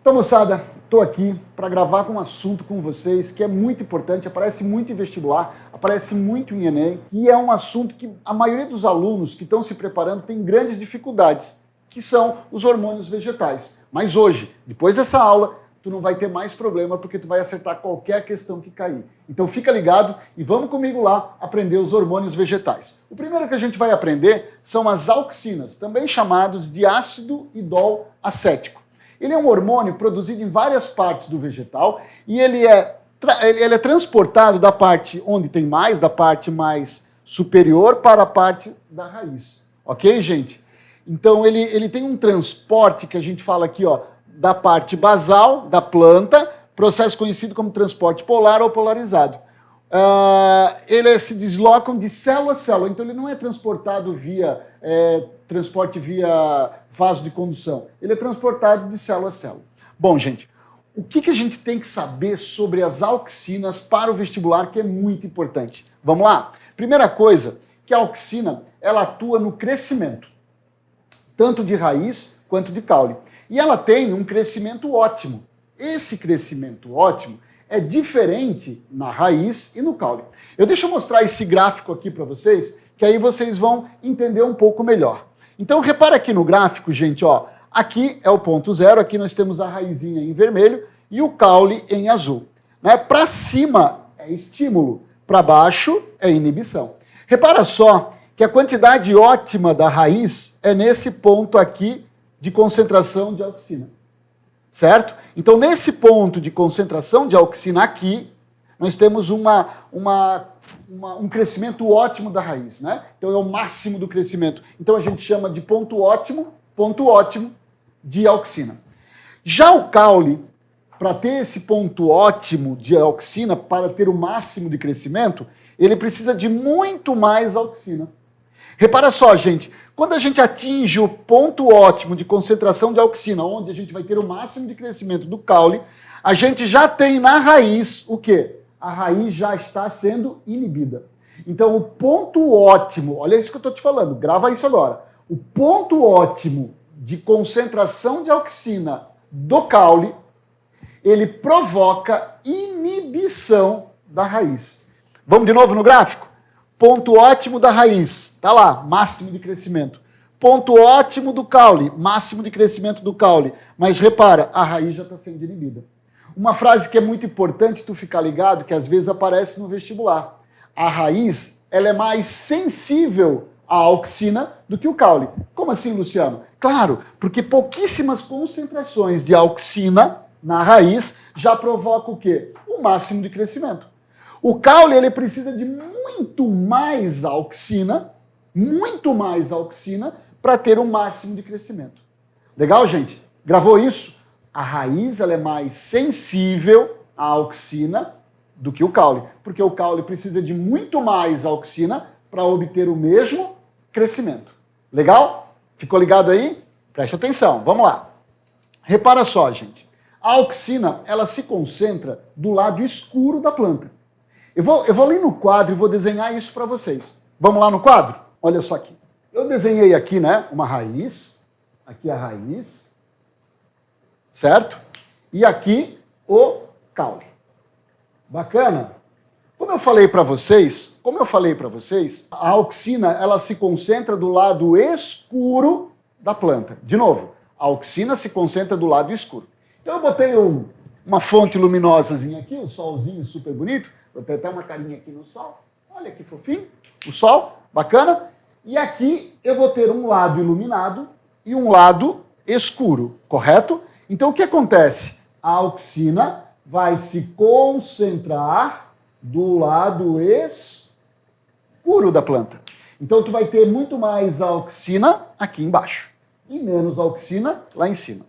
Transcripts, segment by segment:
Então, moçada, estou aqui para gravar com um assunto com vocês que é muito importante, aparece muito em vestibular, aparece muito em Enem, e é um assunto que a maioria dos alunos que estão se preparando tem grandes dificuldades, que são os hormônios vegetais. Mas hoje, depois dessa aula, tu não vai ter mais problema porque tu vai acertar qualquer questão que cair. Então fica ligado e vamos comigo lá aprender os hormônios vegetais. O primeiro que a gente vai aprender são as auxinas, também chamados de ácido idol acético. Ele é um hormônio produzido em várias partes do vegetal e ele é transportado da parte onde tem mais, da parte mais superior para a parte da raiz. Ok, gente? Então ele tem um transporte que a gente fala aqui, ó, da parte basal da planta, processo conhecido como transporte polar ou polarizado. Eles se deslocam de célula a célula, então ele não é transportado via transporte via vaso de condução, ele é transportado de célula a célula. Bom, gente, o que a gente tem que saber sobre as auxinas para o vestibular, que é muito importante? Vamos lá? Primeira coisa, que a auxina, ela atua no crescimento, tanto de raiz quanto de caule. E ela tem um crescimento ótimo. Esse crescimento ótimo é diferente na raiz e no caule. Deixa eu mostrar esse gráfico aqui para vocês, que aí vocês vão entender um pouco melhor. Então repara aqui no gráfico, gente, ó, aqui é o ponto zero, aqui nós temos a raizinha em vermelho e o caule em azul. Né? Para cima é estímulo, para baixo é inibição. Repara só que a quantidade ótima da raiz é nesse ponto aqui de concentração de auxina, certo? Então, nesse ponto de concentração de auxina aqui, nós temos um crescimento ótimo da raiz, né? Então, é o máximo do crescimento. Então, a gente chama de ponto ótimo de auxina. Já o caule, para ter esse ponto ótimo de auxina, para ter o máximo de crescimento, ele precisa de muito mais auxina. Repara só, gente, quando a gente atinge o ponto ótimo de concentração de auxina, onde a gente vai ter o máximo de crescimento do caule, a gente já tem na raiz o quê? A raiz já está sendo inibida. Então, o ponto ótimo, olha isso que eu estou te falando, grava isso agora. O ponto ótimo de concentração de auxina do caule, ele provoca inibição da raiz. Vamos de novo no gráfico? Ponto ótimo da raiz, tá lá, máximo de crescimento. Ponto ótimo do caule, máximo de crescimento do caule. Mas repara, a raiz já está sendo inibida. Uma frase que é muito importante tu ficar ligado, que às vezes aparece no vestibular. A raiz, ela é mais sensível à auxina do que o caule. Como assim, Luciano? Claro, porque pouquíssimas concentrações de auxina na raiz já provocam o quê? O máximo de crescimento. O caule, ele precisa de muito mais auxina para ter o máximo de crescimento. Legal, gente? Gravou isso? A raiz, ela é mais sensível à auxina do que o caule, porque o caule precisa de muito mais auxina para obter o mesmo crescimento. Legal? Ficou ligado aí? Preste atenção, vamos lá. Repara só, gente. A auxina, ela se concentra do lado escuro da planta. Eu vou ali no quadro e vou desenhar isso para vocês. Vamos lá no quadro? Olha só aqui. Eu desenhei aqui, né, uma raiz. Aqui a raiz. Certo? E aqui o caule. Bacana? Como eu falei para vocês, a auxina, ela se concentra do lado escuro da planta. De novo, a auxina se concentra do lado escuro. Então eu botei uma fonte luminosazinha aqui, um solzinho super bonito. Vou ter até uma carinha aqui no sol. Olha que fofinho. O sol, bacana. E aqui eu vou ter um lado iluminado e um lado escuro, correto? Então o que acontece? A auxina vai se concentrar do lado escuro da planta. Então tu vai ter muito mais auxina aqui embaixo e menos auxina lá em cima.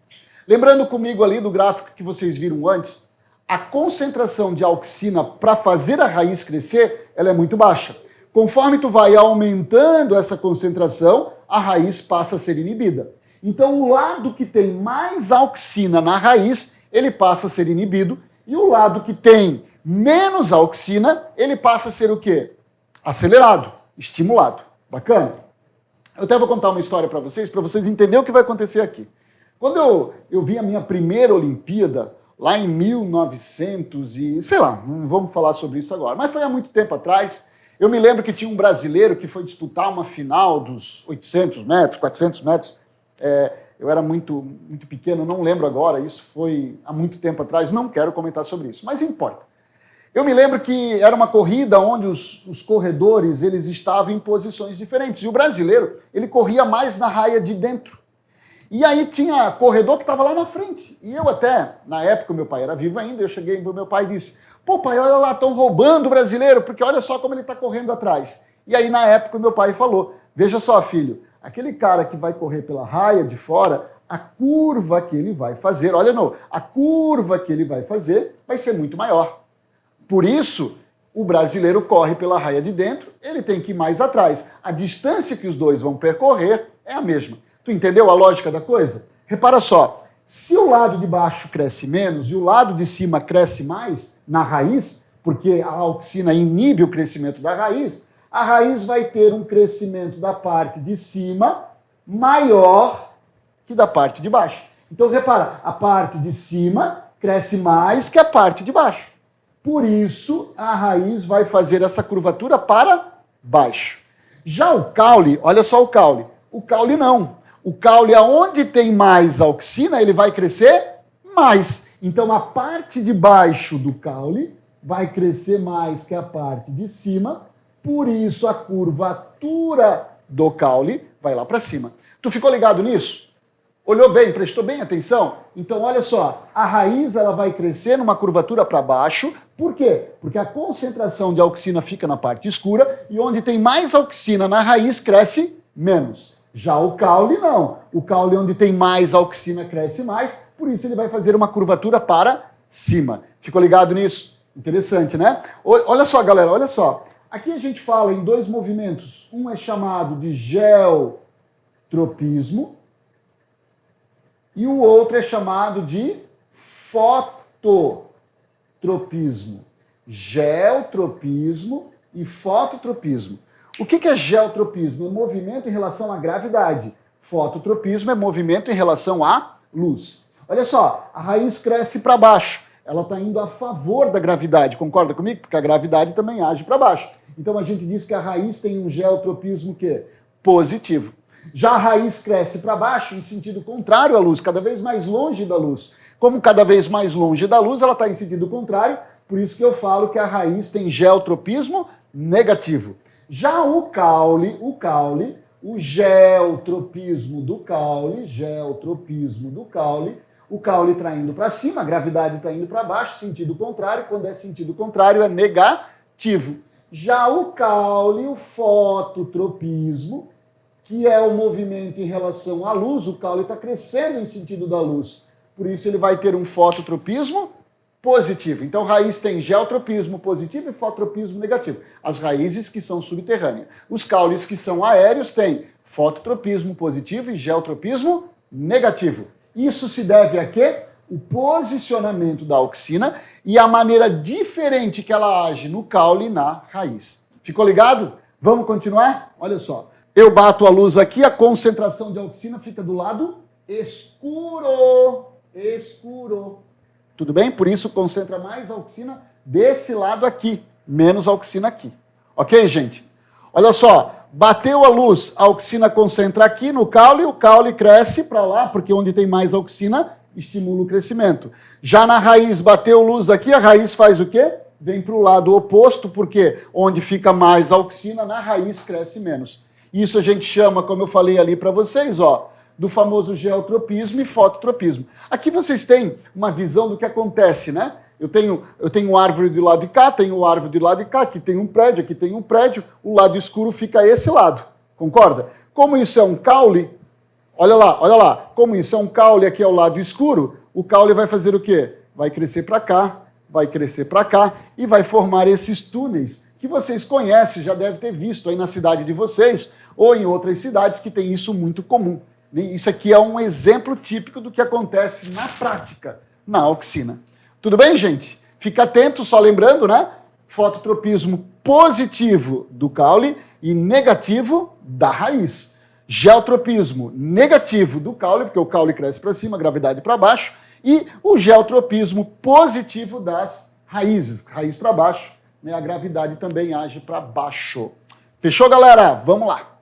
Lembrando comigo ali do gráfico que vocês viram antes, a concentração de auxina para fazer a raiz crescer, ela é muito baixa. Conforme tu vai aumentando essa concentração, a raiz passa a ser inibida. Então, o lado que tem mais auxina na raiz, ele passa a ser inibido, e o lado que tem menos auxina, ele passa a ser o quê? Acelerado, estimulado. Bacana? Eu até vou contar uma história para vocês entenderem o que vai acontecer aqui. Quando eu vi a minha primeira Olimpíada, lá em 1900 e, sei lá, não vamos falar sobre isso agora, mas foi há muito tempo atrás, eu me lembro que tinha um brasileiro que foi disputar uma final dos 800 metros, 400 metros, eu era muito pequeno, não lembro agora, isso foi há muito tempo atrás, não quero comentar sobre isso, mas importa. Eu me lembro que era uma corrida onde os corredores eles estavam em posições diferentes, e o brasileiro ele corria mais na raia de dentro. E aí tinha corredor que estava lá na frente. E eu até, na época, meu pai era vivo ainda, eu cheguei para o meu pai e disse, pô pai, olha lá, estão roubando o brasileiro, porque olha só como ele está correndo atrás. E aí na época o meu pai falou, veja só filho, aquele cara que vai correr pela raia de fora, a curva que ele vai fazer, olha não, a curva que ele vai fazer vai ser muito maior. Por isso, o brasileiro corre pela raia de dentro, ele tem que ir mais atrás. A distância que os dois vão percorrer é a mesma. Tu entendeu a lógica da coisa? Repara só, se o lado de baixo cresce menos e o lado de cima cresce mais na raiz, porque a auxina inibe o crescimento da raiz, a raiz vai ter um crescimento da parte de cima maior que da parte de baixo. Então repara, a parte de cima cresce mais que a parte de baixo. Por isso, a raiz vai fazer essa curvatura para baixo. Já o caule, olha só o caule não. O caule, aonde tem mais auxina, ele vai crescer mais. Então, a parte de baixo do caule vai crescer mais que a parte de cima, por isso a curvatura do caule vai lá para cima. Tu ficou ligado nisso? Olhou bem, prestou bem atenção? Então, olha só, a raiz ela vai crescer numa curvatura para baixo. Por quê? Porque a concentração de auxina fica na parte escura e onde tem mais auxina na raiz cresce menos. Já o caule não. O caule onde tem mais auxina cresce mais, por isso ele vai fazer uma curvatura para cima. Ficou ligado nisso? Interessante, né? Olha só, galera, olha só. Aqui a gente fala em dois movimentos. Um é chamado de geotropismo e o outro é chamado de fototropismo. Geotropismo e fototropismo. O que é geotropismo? É movimento em relação à gravidade. Fototropismo é movimento em relação à luz. Olha só, a raiz cresce para baixo. Ela está indo a favor da gravidade. Concorda comigo? Porque a gravidade também age para baixo. Então a gente diz que a raiz tem um geotropismo que? Positivo. Já a raiz cresce para baixo em sentido contrário à luz, cada vez mais longe da luz. Como cada vez mais longe da luz, ela está em sentido contrário, por isso que eu falo que a raiz tem geotropismo negativo. Já o geotropismo do caule, o caule está indo para cima, a gravidade está indo para baixo, sentido contrário, quando é sentido contrário é negativo. Já o caule, o fototropismo, que é o movimento em relação à luz, o caule está crescendo em sentido da luz, por isso ele vai ter um fototropismo positivo. Então, raiz tem geotropismo positivo e fototropismo negativo. As raízes que são subterrâneas. Os caules que são aéreos têm fototropismo positivo e geotropismo negativo. Isso se deve a quê? O posicionamento da auxina e a maneira diferente que ela age no caule e na raiz. Ficou ligado? Vamos continuar? Olha só. Eu bato a luz aqui, a concentração de auxina fica do lado escuro. Tudo bem? Por isso concentra mais auxina desse lado aqui, menos auxina aqui. Ok, gente? Olha só, bateu a luz, a auxina concentra aqui no caule, o caule cresce para lá, porque onde tem mais auxina, estimula o crescimento. Já na raiz, bateu luz aqui, a raiz faz o quê? Vem para o lado oposto, porque onde fica mais auxina, na raiz cresce menos. Isso a gente chama, como eu falei ali para vocês, ó, do famoso geotropismo e fototropismo. Aqui vocês têm uma visão do que acontece, né? Eu tenho árvore do lado de cá, tenho árvore do lado de cá, aqui tem um prédio, o lado escuro fica a esse lado, concorda? Como isso é um caule, olha lá, como isso é um caule aqui ao lado escuro, o caule vai fazer o quê? Vai crescer para cá e vai formar esses túneis que vocês conhecem, já devem ter visto aí na cidade de vocês ou em outras cidades que tem isso muito comum. Isso aqui é um exemplo típico do que acontece na prática, na auxina. Tudo bem, gente? Fica atento, só lembrando, né? Fototropismo positivo do caule e negativo da raiz. geotropismo negativo do caule, porque o caule cresce para cima, a gravidade para baixo, e o geotropismo positivo das raízes, raiz para baixo, né, a gravidade também age para baixo. Fechou, galera? Vamos lá.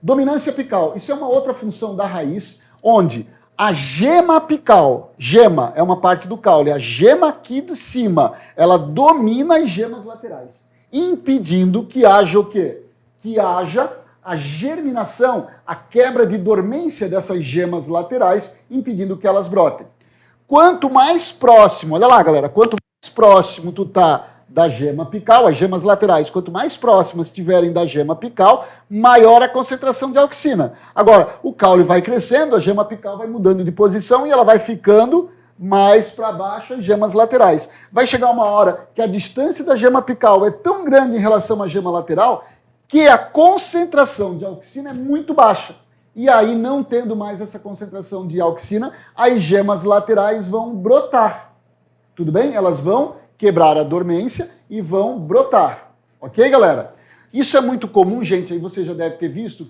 Dominância apical, isso é uma outra função da raiz, onde a gema apical, gema é uma parte do caule, a gema aqui de cima, ela domina as gemas laterais, impedindo que haja o quê? Que haja a germinação, a quebra de dormência dessas gemas laterais, impedindo que elas brotem. Quanto mais próximo, olha lá, galera, quanto mais próximo tu tá da gema apical, as gemas laterais, quanto mais próximas estiverem da gema apical, maior a concentração de auxina. Agora, o caule vai crescendo, a gema apical vai mudando de posição e ela vai ficando mais para baixo as gemas laterais. Vai chegar uma hora que a distância da gema apical é tão grande em relação à gema lateral que a concentração de auxina é muito baixa. E aí, não tendo mais essa concentração de auxina, as gemas laterais vão brotar. Tudo bem? Elas vão quebrar a dormência e vão brotar. Ok, galera? Isso é muito comum, gente, aí você já deve ter visto,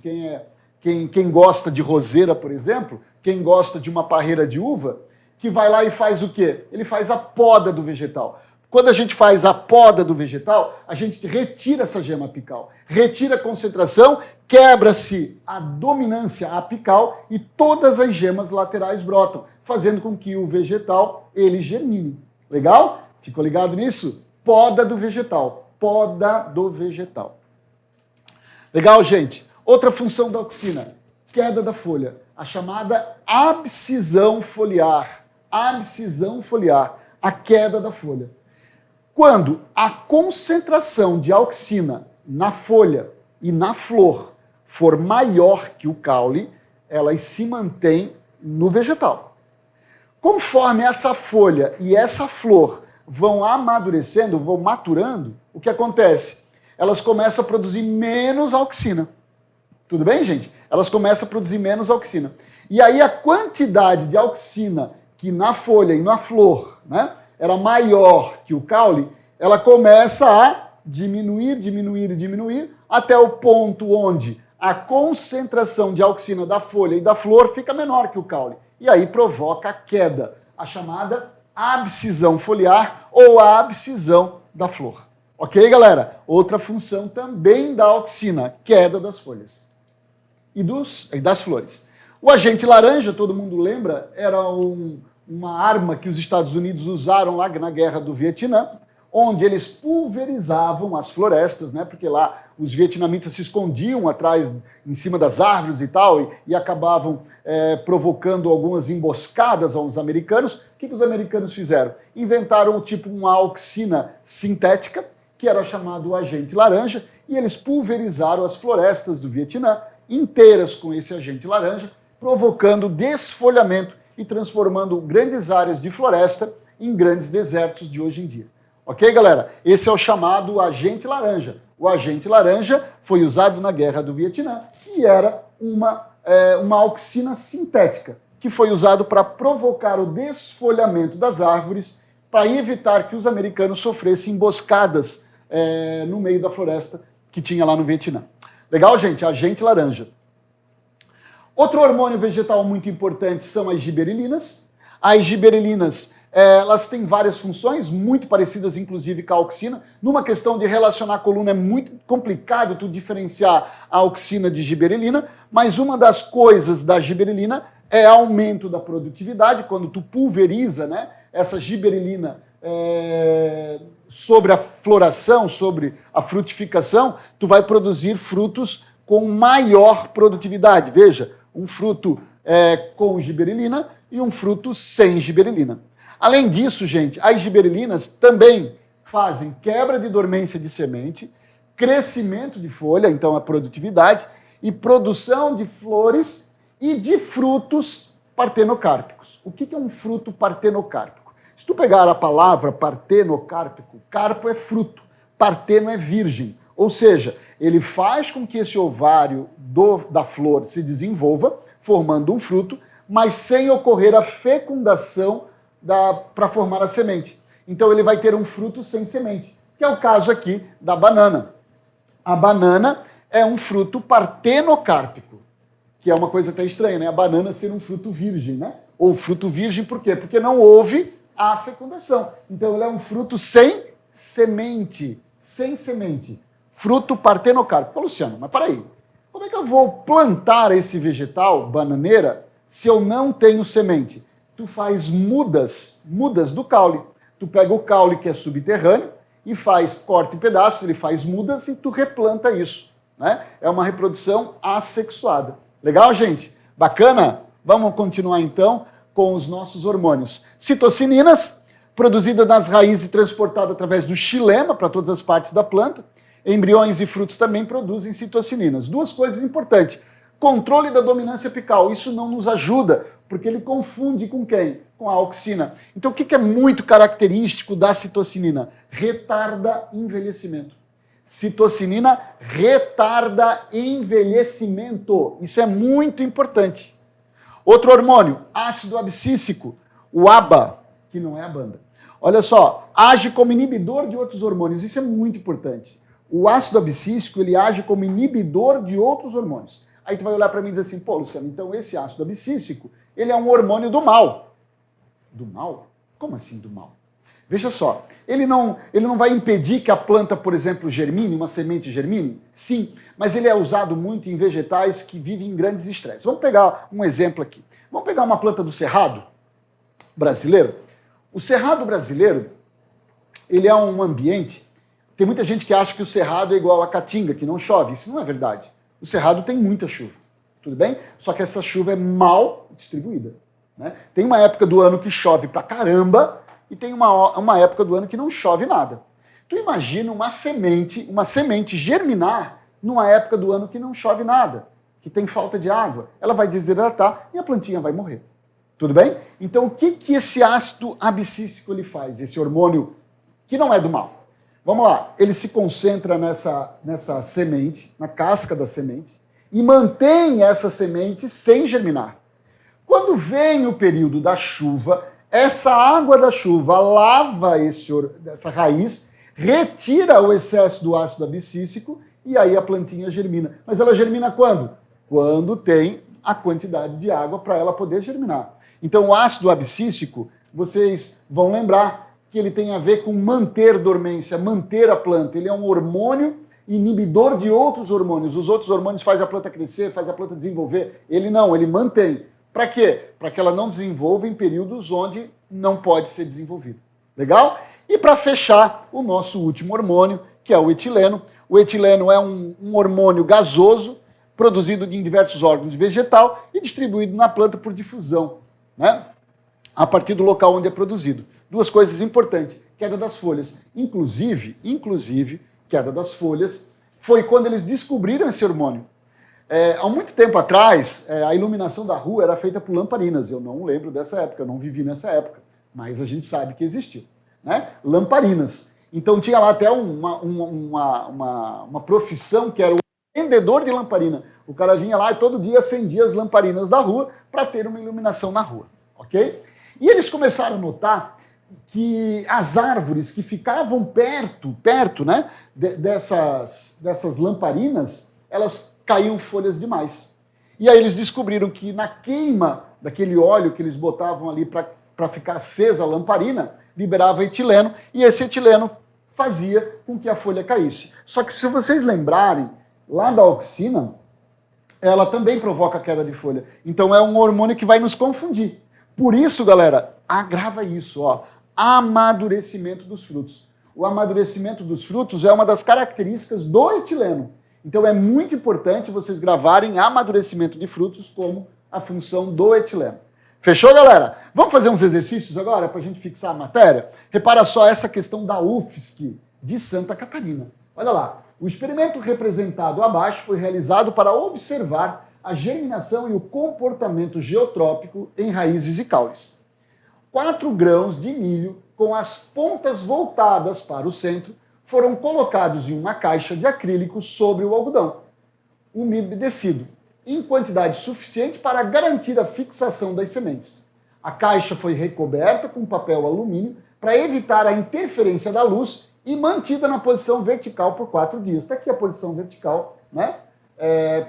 quem gosta de roseira, por exemplo, quem gosta de uma parreira de uva, que vai lá e faz o quê? Ele faz a poda do vegetal. Quando a gente faz a poda do vegetal, a gente retira essa gema apical, retira a concentração, quebra-se a dominância apical e todas as gemas laterais brotam, fazendo com que o vegetal, ele germine. Legal? Ficou ligado nisso? Poda do vegetal. Poda do vegetal. Legal, gente? Outra função da auxina, queda da folha, a chamada abscisão foliar. Abscisão foliar, a queda da folha. Quando a concentração de auxina na folha e na flor for maior que o caule, elas se mantêm no vegetal. Conforme essa folha e essa flor vão amadurecendo, vão maturando, o que acontece? Elas começam a produzir menos auxina. Tudo bem, gente? Elas começam a produzir menos auxina. E aí a quantidade de auxina que na folha e na flor, né, era maior que o caule, ela começa a diminuir, até o ponto onde a concentração de auxina da folha e da flor fica menor que o caule. E aí provoca a queda, a chamada abscisão foliar ou a abscisão da flor. Ok, galera? Outra função também da auxina, queda das folhas e das flores. O agente laranja, todo mundo lembra, era uma arma que os Estados Unidos usaram lá na Guerra do Vietnã, onde eles pulverizavam as florestas, né? Porque lá os vietnamitas se escondiam atrás, em cima das árvores e tal, e acabavam provocando algumas emboscadas aos americanos. O que os americanos fizeram? Inventaram tipo uma auxina sintética, que era chamado agente laranja, e eles pulverizaram as florestas do Vietnã inteiras com esse agente laranja, provocando desfolhamento e transformando grandes áreas de floresta em grandes desertos de hoje em dia. Ok, galera? Esse é o chamado agente laranja. O agente laranja foi usado na Guerra do Vietnã e era uma auxina sintética, que foi usado para provocar o desfolhamento das árvores, para evitar que os americanos sofressem emboscadas no meio da floresta que tinha lá no Vietnã. Legal, gente? Agente laranja. Outro hormônio vegetal muito importante são as giberelinas. As giberelinas, elas têm várias funções, muito parecidas inclusive com a auxina. Numa questão de relacionar a coluna é muito complicado tu diferenciar a auxina de giberelina, mas uma das coisas da giberelina é aumento da produtividade, quando tu pulveriza, né, essa giberelina sobre a floração, sobre a frutificação, tu vai produzir frutos com maior produtividade. Veja, um fruto com giberelina e um fruto sem giberelina. Além disso, gente, as giberelinas também fazem quebra de dormência de semente, crescimento de folha, então a produtividade, e produção de flores e de frutos partenocárpicos. O que é um fruto partenocárpico? Se tu pegar a palavra partenocárpico, carpo é fruto, parteno é virgem. Ou seja, ele faz com que esse ovário da flor se desenvolva, formando um fruto, mas sem ocorrer a fecundação para formar a semente. Então ele vai ter um fruto sem semente, que é o caso aqui da banana. A banana é um fruto partenocárpico. que é uma coisa até estranha, né? A banana ser um fruto virgem, né? Ou fruto virgem por quê? Porque não houve a fecundação. Então ele é um fruto sem semente. Sem semente. Fruto partenocárpico. Pô, Luciano, mas peraí. Como é que eu vou plantar esse vegetal, bananeira, se eu não tenho semente? Tu faz mudas do caule. Tu pega o caule que é subterrâneo e corta em pedaços, ele faz mudas e tu replanta isso, né? É uma reprodução assexuada. Legal, gente? Bacana? Vamos continuar então com os nossos hormônios. Citocininas, produzida nas raízes e transportada através do xilema para todas as partes da planta. Embriões e frutos também produzem citocininas. Duas coisas importantes. Controle da dominância apical. Isso não nos ajuda, porque ele confunde com quem? Com a auxina. Então, o que é muito característico da citocinina? Retarda envelhecimento. Citocinina retarda envelhecimento. Isso é muito importante. Outro hormônio, ácido abscíssico, o ABA, que não é a banda. Olha só, age como inibidor de outros hormônios. Isso é muito importante. O ácido abscíssico, ele age como inibidor de outros hormônios. Aí tu vai olhar para mim e dizer assim, pô, Luciano, então esse ácido abscíssico, ele é um hormônio do mal. Do mal? Como assim do mal? Veja só, ele não vai impedir que a planta, por exemplo, germine, uma semente germine? Sim, mas ele é usado muito em vegetais que vivem em grandes estresses. Vamos pegar um exemplo aqui. Vamos pegar uma planta do cerrado brasileiro. O cerrado brasileiro, ele é um ambiente... Tem muita gente que acha que o cerrado é igual a caatinga, que não chove. Isso não é verdade. O cerrado tem muita chuva, tudo bem? Só que essa chuva é mal distribuída, né? Tem uma época do ano que chove pra caramba e tem uma época do ano que não chove nada. Tu imagina uma semente germinar numa época do ano que não chove nada, que tem falta de água. Ela vai desidratar e a plantinha vai morrer. Tudo bem? Então o que esse ácido abscíssico ele faz? Esse hormônio que não é do mal. Vamos lá, ele se concentra nessa semente, na casca da semente, e mantém essa semente sem germinar. Quando vem o período da chuva, essa água da chuva lava essa raiz, retira o excesso do ácido abscíssico e aí a plantinha germina. Mas ela germina quando? Quando tem a quantidade de água para ela poder germinar. Então o ácido abscíssico, vocês vão lembrar, que ele tem a ver com manter dormência, manter a planta. Ele é um hormônio inibidor de outros hormônios. Os outros hormônios fazem a planta crescer, fazem a planta desenvolver. Ele não, ele mantém. Para quê? Para que ela não desenvolva em períodos onde não pode ser desenvolvida. Legal? E para fechar, o nosso último hormônio, que é o etileno. O etileno é um hormônio gasoso, produzido em diversos órgãos vegetal e distribuído na planta por difusão, né? A partir do local onde é produzido. Duas coisas importantes, queda das folhas. Inclusive, queda das folhas foi quando eles descobriram esse hormônio. Há muito tempo atrás, a iluminação da rua era feita por lamparinas. Eu não lembro dessa época, eu não vivi nessa época, mas a gente sabe que existiu, né? Lamparinas. Então tinha lá até uma profissão que era o vendedor de lamparina. O cara vinha lá e todo dia acendia as lamparinas da rua para ter uma iluminação na rua, ok? E eles começaram a notar que as árvores que ficavam perto, né, dessas lamparinas, elas caíam folhas demais. E aí eles descobriram que na queima daquele óleo que eles botavam ali para ficar acesa a lamparina, liberava etileno, e esse etileno fazia com que a folha caísse. Só que se vocês lembrarem, lá da auxina, ela também provoca queda de folha. Então é um hormônio que vai nos confundir. Por isso, galera, agrava isso, ó, amadurecimento dos frutos. O amadurecimento dos frutos é uma das características do etileno. Então é muito importante vocês gravarem amadurecimento de frutos como a função do etileno. Fechou, galera? Vamos fazer uns exercícios agora para a gente fixar a matéria? Repara só essa questão da UFSC de Santa Catarina. Olha lá, o experimento representado abaixo foi realizado para observar a germinação e o comportamento geotrópico em raízes e caules. 4 grãos de milho com as pontas voltadas para o centro foram colocados em uma caixa de acrílico sobre o algodão, umedecido, em quantidade suficiente para garantir a fixação das sementes. A caixa foi recoberta com papel alumínio para evitar a interferência da luz e mantida na posição vertical por 4 dias. Está aqui a posição vertical, né?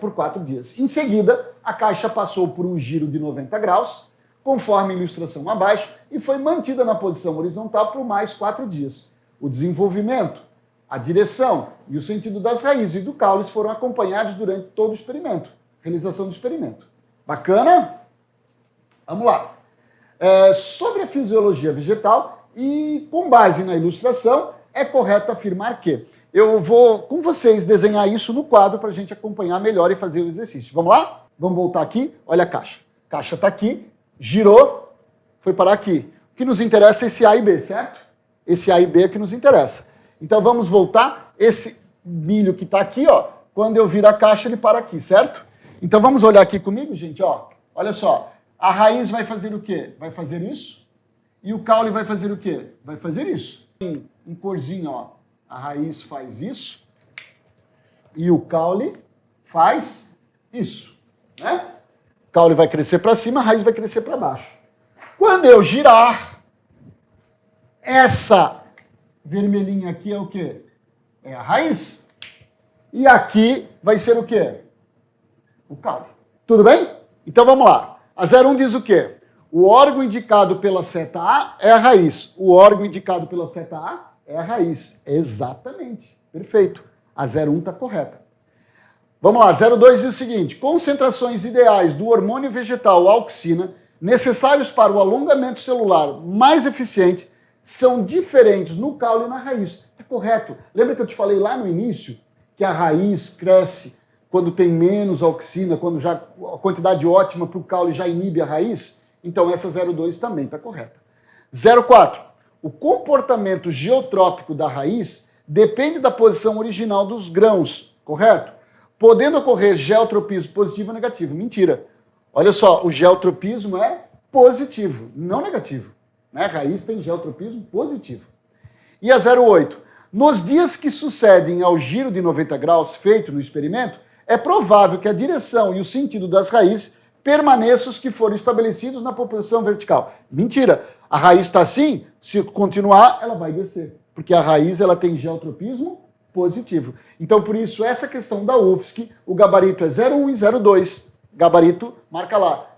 por 4 dias. Em seguida, a caixa passou por um giro de 90 graus, conforme a ilustração abaixo, e foi mantida na posição horizontal por mais 4 dias. O desenvolvimento, a direção e o sentido das raízes e do caule foram acompanhados durante todo o experimento, realização do experimento. Bacana? Vamos lá. Sobre a fisiologia vegetal e com base na ilustração, é correto afirmar que eu vou com vocês desenhar isso no quadro para a gente acompanhar melhor e fazer o exercício. Vamos lá? Vamos voltar aqui. Olha a caixa. A caixa está aqui, girou, foi parar aqui. O que nos interessa é esse A e B, certo? Esse A e B é que nos interessa. Então vamos voltar. Esse milho que está aqui, ó, quando eu viro a caixa, ele para aqui, certo? Então vamos olhar aqui comigo, gente, ó. Olha só. A raiz vai fazer o quê? Vai fazer isso. E o caule vai fazer o quê? Vai fazer isso. Em corzinho, ó. A raiz faz isso. E o caule faz isso, né? O caule vai crescer para cima, a raiz vai crescer para baixo. Quando eu girar, essa vermelhinha aqui é o quê? É a raiz. E aqui vai ser o quê? O caule. Tudo bem? Então vamos lá. A 01 diz o quê? O órgão indicado pela seta A é a raiz. O órgão indicado pela seta A é a raiz. Exatamente. Perfeito. A 01 está correta. Vamos lá. 02 diz o seguinte. Concentrações ideais do hormônio vegetal auxina necessários para o alongamento celular mais eficiente são diferentes no caule e na raiz. É correto. Lembra que eu te falei lá no início que a raiz cresce quando tem menos auxina, quando já a quantidade ótima para o caule já inibe a raiz? Então essa 02 também está correta. 04. O comportamento geotrópico da raiz depende da posição original dos grãos, correto? Podendo ocorrer geotropismo positivo ou negativo. Mentira. Olha só, o geotropismo é positivo, não negativo. Né? A raiz tem geotropismo positivo. E a 08. Nos dias que sucedem ao giro de 90 graus feito no experimento, é provável que a direção e o sentido das raízes permaneçam os que foram estabelecidos na proporção vertical. Mentira. A raiz está assim, se continuar, ela vai descer. Porque a raiz ela tem geotropismo positivo. Então, por isso, essa questão da UFSC, o gabarito é 01 e 02. Gabarito, marca lá,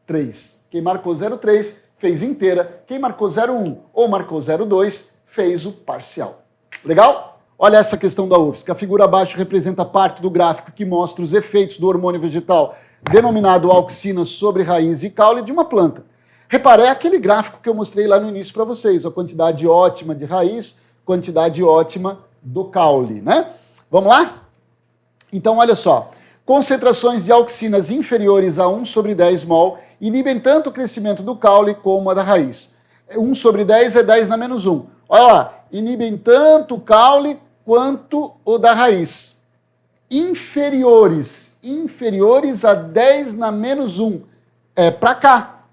03. Quem marcou 03 fez inteira. Quem marcou 01 ou marcou 02 fez o parcial. Legal? Olha essa questão da UFSC. A figura abaixo representa parte do gráfico que mostra os efeitos do hormônio vegetal denominado auxina sobre raiz e caule de uma planta. Reparei aquele gráfico que eu mostrei lá no início para vocês, a quantidade ótima de raiz, quantidade ótima do caule, né? Vamos lá? Então, olha só. Concentrações de auxinas inferiores a 1 sobre 10 mol inibem tanto o crescimento do caule como a da raiz. 1 sobre 10 é 10 na menos 1. Olha lá, inibem tanto o caule quanto o da raiz. Inferiores a 10 na menos 1 é para cá.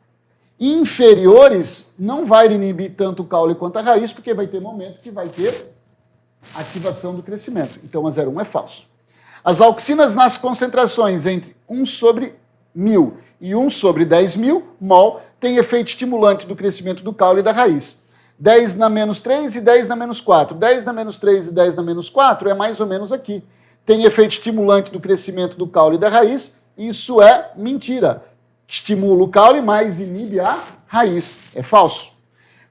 Inferiores não vai inibir tanto o caule quanto a raiz, porque vai ter momento que vai ter ativação do crescimento. Então a 01 é falso. As auxinas nas concentrações entre 1 sobre 1000 e 1 sobre 10.000 mol têm efeito estimulante do crescimento do caule e da raiz. 10 na menos 3 e 10 na menos 4. 10 na menos 3 e 10 na menos 4 é mais ou menos aqui. Tem efeito estimulante do crescimento do caule e da raiz. Isso é mentira. Estimula o caule, mas inibe a raiz. É falso.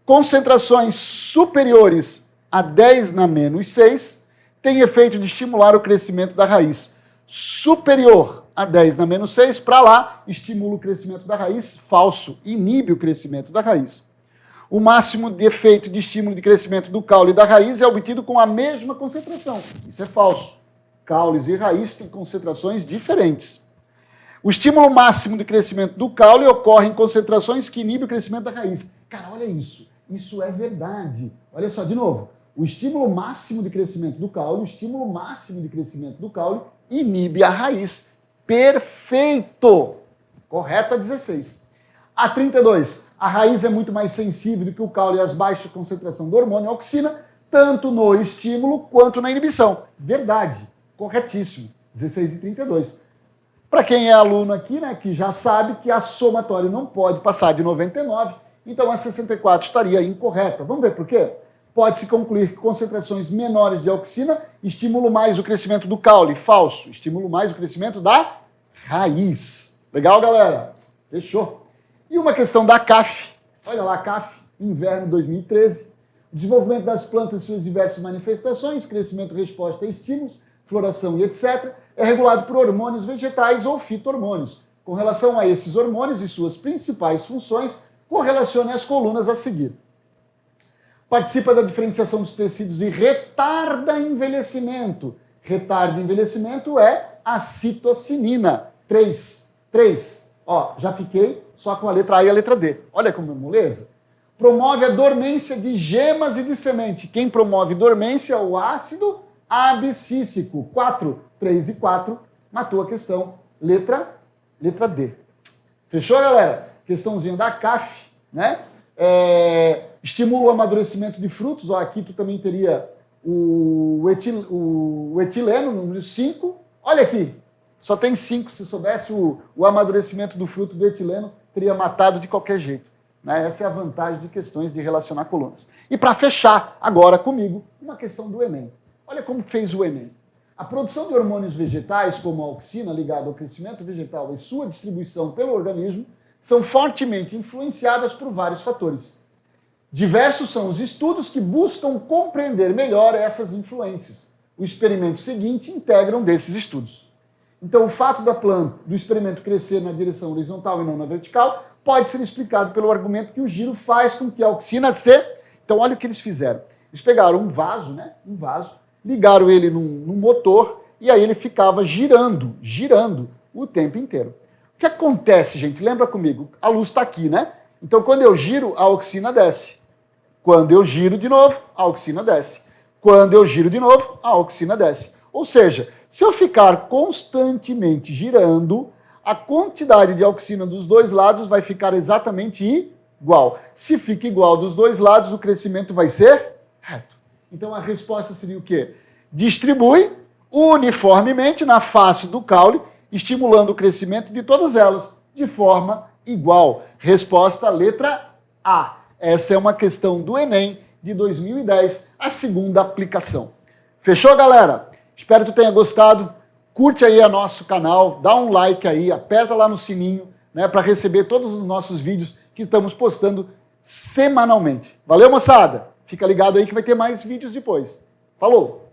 Concentrações superiores a 10 na menos 6 tem efeito de estimular o crescimento da raiz. Superior a 10 na menos 6, para lá, estimula o crescimento da raiz. Falso. Inibe o crescimento da raiz. O máximo de efeito de estímulo de crescimento do caule e da raiz é obtido com a mesma concentração. Isso é falso. Caules e raiz têm concentrações diferentes. O estímulo máximo de crescimento do caule ocorre em concentrações que inibem o crescimento da raiz. Cara, olha isso. Isso é verdade. Olha só, de novo. O estímulo máximo de crescimento do caule, inibe a raiz. Perfeito! Correto a 16. A 32. A raiz é muito mais sensível do que o caule às baixas concentração do hormônio auxina, tanto no estímulo quanto na inibição. Verdade. Corretíssimo. 16 e 32. Para quem é aluno aqui, né, que já sabe que a somatória não pode passar de 99, então a 64 estaria incorreta. Vamos ver por quê? pode-se concluir que concentrações menores de auxina estimulam mais o crescimento do caule. Falso. Estimulam mais o crescimento da raiz. Legal, galera? Fechou. E uma questão da CAF. Olha lá, CAF, inverno 2013. O desenvolvimento das plantas e suas diversas manifestações, crescimento, resposta a estímulos, floração e etc., é regulado por hormônios vegetais ou fito-hormônios. Com relação a esses hormônios e suas principais funções, correlacione as colunas a seguir. Participa da diferenciação dos tecidos e retarda envelhecimento. Retarda envelhecimento é a citocinina. 3. Ó, já fiquei só com a letra A e a letra D. Olha como é moleza. Promove a dormência de gemas e de semente. Quem promove dormência é o ácido abscíssico. 4, 3 e 4. Matou a questão. Letra D. Fechou, galera? Questãozinha da CAF, né? Estimula o amadurecimento de frutos. Ó, aqui tu também teria o etileno, número 5. Olha aqui, só tem 5. Se soubesse o amadurecimento do fruto do etileno, teria matado de qualquer jeito. Né? Essa é a vantagem de questões de relacionar colunas. E para fechar agora comigo, uma questão do Enem. Olha como fez o Enem. A produção de hormônios vegetais, como a auxina, ligada ao crescimento vegetal e sua distribuição pelo organismo, são fortemente influenciadas por vários fatores. Diversos são os estudos que buscam compreender melhor essas influências. O experimento seguinte integra um desses estudos. Então, o fato do experimento crescer na direção horizontal e não na vertical pode ser explicado pelo argumento que o giro faz com que a auxina se... Então, olha o que eles fizeram. Eles pegaram um vaso, né? Ligaram ele num motor e aí ele ficava girando o tempo inteiro. O que acontece, gente? Lembra comigo? A luz está aqui, né? Então, quando eu giro, a auxina desce. Quando eu giro de novo, a auxina desce. Quando eu giro de novo, a auxina desce. Ou seja, se eu ficar constantemente girando, a quantidade de auxina dos dois lados vai ficar exatamente igual. Se fica igual dos dois lados, o crescimento vai ser reto. Então, a resposta seria o quê? Distribui uniformemente na face do caule, estimulando o crescimento de todas elas de forma igual. Resposta letra A. Essa é uma questão do Enem de 2010, a segunda aplicação. Fechou, galera? Espero que tu tenha gostado. Curte aí o nosso canal, dá um like aí, aperta lá no sininho, né, para receber todos os nossos vídeos que estamos postando semanalmente. Valeu, moçada? Fica ligado aí que vai ter mais vídeos depois. Falou!